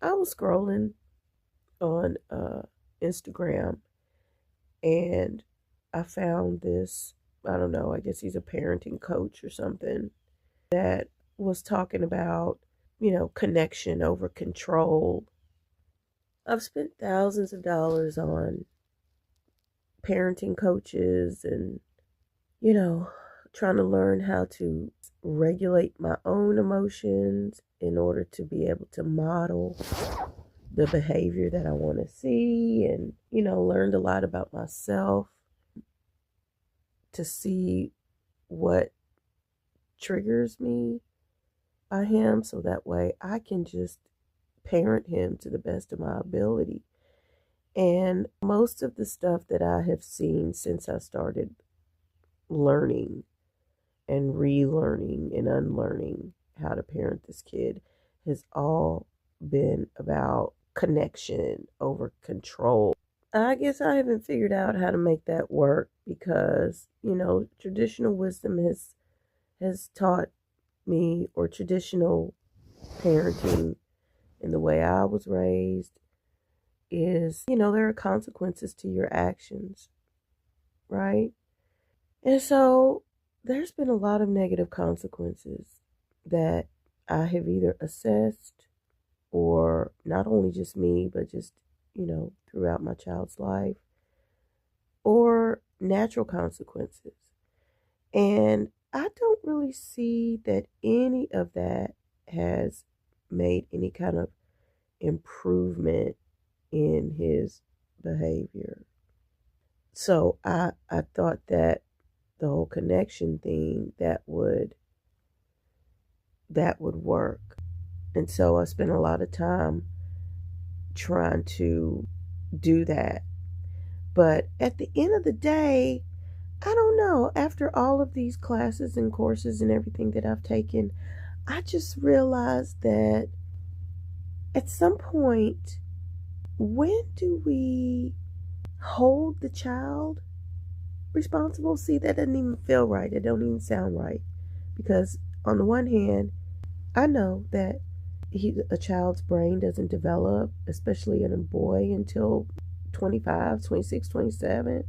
I was scrolling on Instagram and I found this. I don't know, I guess he's a parenting coach or something that was talking about, connection over control. I've spent thousands of dollars on parenting coaches and, you know, trying to learn how to regulate my own emotions in order to be able to model the behavior that I want to see, and, learned a lot about myself to see what triggers me by him so that way I can just parent him to the best of my ability. And most of the stuff that I have seen since I started learning and relearning and unlearning how to parent this kid has all been about connection over control. I guess I haven't figured out how to make that work because, traditional wisdom has taught me, or traditional parenting in the way I was raised is, there are consequences to your actions, right? And so there's been a lot of negative consequences that I have either assessed, or not only just me, but just, throughout my child's life, or natural consequences. And I don't really see that any of that has made any kind of improvement in his behavior. So I thought that the whole connection thing that would work. And so I spent a lot of time trying to do that. But at the end of the day, I don't know. After all of these classes and courses and everything that I've taken, I just realized that at some point, when do we hold the child responsible? See, that doesn't even feel right. It don't even sound right. Because on the one hand, I know that a child's brain doesn't develop, especially in a boy, until 25, 26, 27.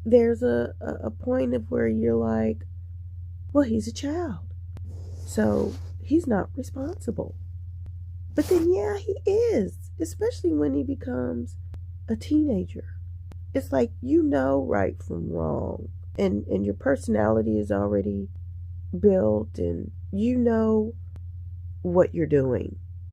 There's a point of where you're like, well, he's a child, so he's not responsible. But then, yeah, he is, especially when he becomes a teenager. It's like, right from wrong, and your personality is already built, and you know what you're doing.